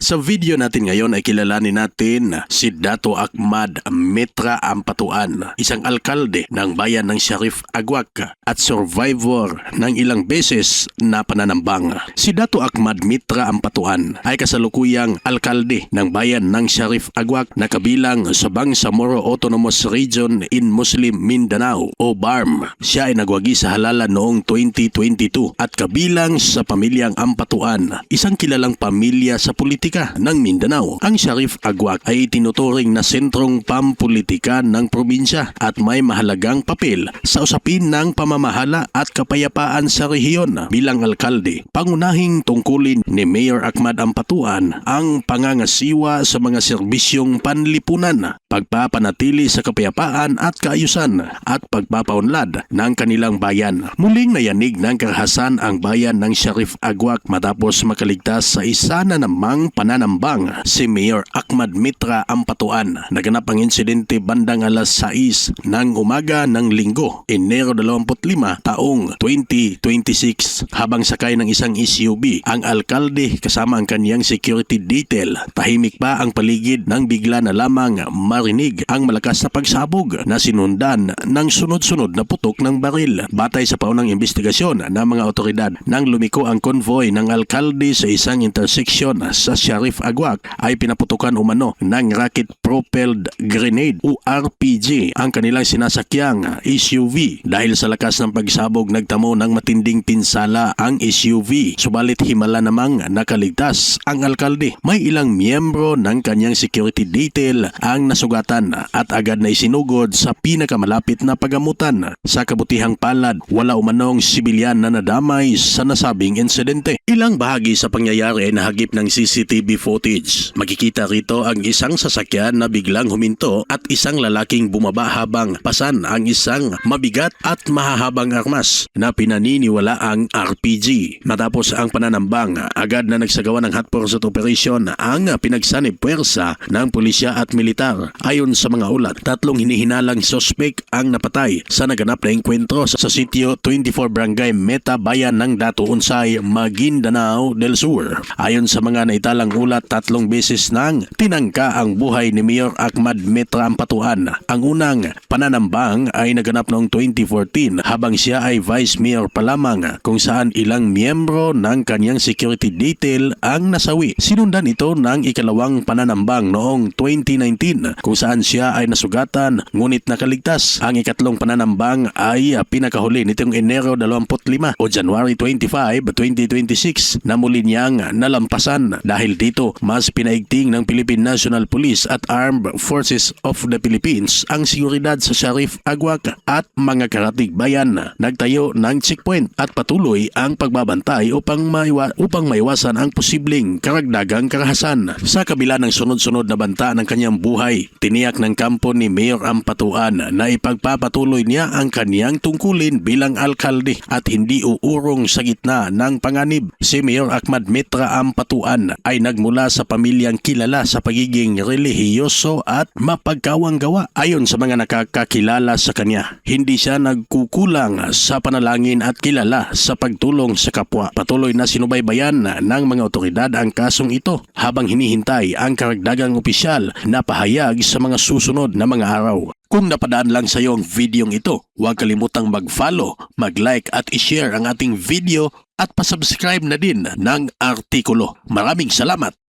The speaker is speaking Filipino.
Sa video natin ngayon ay kilalanin natin si Dato Ahmad Mitra Ampatuan, isang alkalde ng bayan ng Sharif Agwak at survivor ng ilang beses na pananambang. Si Dato Ahmad Mitra Ampatuan ay kasalukuyang alkalde ng bayan ng Sharif Agwak na kabilang sa Bangsamoro Autonomous Region in Muslim Mindanao o BARM. Siya ay nagwagi sa halalan noong 2022 at kabilang sa pamilyang Ampatuan, isang kilalang pamilya sa politika ng Mindanao. Ang Sharif Agwak ay tinuturing na sentrong pampolitika ng probinsya at may mahalagang papel sa usapin ng pamamahala at kapayapaan sa rehiyon. Bilang alkalde, pangunahing tungkulin ni Mayor Ahmad Ampatuan ang pangangasiwa sa mga serbisyong panlipunan, pagpapanatili sa kapayapaan at kaayusan at pagpapaunlad ng kanilang bayan. Muling nayanig ng karahasan ang bayan ng Sharif Agwak matapos makaligtas sa isa na namang pananambang si Mayor Ahmad Mitra Ampatuan. Naganap ang insidente bandang alas 6 ng umaga ng Linggo, Enero 25, taong 2026. Habang sakay ng isang SUV, ang alkalde kasama ang kaniyang security detail. Tahimik pa ang paligid nang bigla na lamang marinig ang malakas na pagsabog na sinundan ng sunod-sunod na putok ng baril. Batay sa paunang investigasyon ng mga otoridad, nang lumiko ang konvoy ng alkalde sa isang intersection sa Sharif Agwak ay pinaputukan umano ng rocket-propelled grenade o RPG ang kanilang sinasakyang SUV. Dahil sa lakas ng pagsabog, nagtamo ng matinding pinsala ang SUV. Subalit himala namang nakaligtas ang alkalde. May ilang miyembro ng kanyang security detail ang nasugatan at agad na isinugod sa pinakamalapit na pagamutan. Sa kabutihang palad, wala umanong sibilyan na nadamay sa nasabing insidente. Ilang bahagi sa pangyayari ay nahagip ng CCTV footage. Makikita rito ang isang sasakyan na biglang huminto at isang lalaking bumaba habang pasan ang isang mabigat at mahahabang armas na pinaniniwala ang RPG. Matapos ang pananambang, agad na nagsagawa ng hot pursuit operation ang pinagsanib puwersa ng pulisya at militar. Ayon sa mga ulat, 3 hinihinalang sospek ang napatay sa naganap na engkwentro sa sitio 24 Barangay Meta, bayan ng Dato Unsay, Maguindanao del Sur. Ayon sa mga naitalang ulat, 3 beses nang tinangka ang buhay ni Mayor Ahmad Mitra Ampatuan. Ang unang pananambang ay naganap noong 2014 habang siya ay Vice Mayor pa lamang, kung saan ilang miyembro ng kanyang security detail ang nasawi. Sinundan ito ng ikalawang pananambang noong 2019 kung saan siya ay nasugatan ngunit nakaligtas. Ang ikatlong pananambang ay pinakahuli nitong Enero 25 o January 25, 2026 na muli niyang nalampasan. Dahil dito, mas pinaigting ng Philippine National Police at Armed Forces of the Philippines ang seguridad sa Sharif Agwak at mga karatig bayan. Nagtayo ng checkpoint at patuloy ang pagbabantay upang maiwasan ang posibleng karagdagang karahasan. Sa kabila ng sunod-sunod na banta ng kanyang buhay, tiniyak ng kampo ni Mayor Ampatuan na ipagpapatuloy niya ang kanyang tungkulin bilang alkalde at hindi uurong sa gitna ng panganib. Si Mayor Ahmad Mitra Ampatuan ay nagmula sa pamilyang kilala sa pagiging relihiyoso at mapagkawang-gawa. Ayon sa mga nakakakilala sa kanya, hindi siya nagkukulang sa panalangin at kilala sa pagtulong sa kapwa. Patuloy na sinubaybayan ng mga otoridad ang kasong ito habang hinihintay ang karagdagang opisyal na pahayag sa mga susunod na mga araw. Kung napadaan lang sa iyo ang videong ito, huwag kalimutang mag-follow, mag-like at i-share ang ating video at pasubscribe na din ng artikulo. Maraming salamat!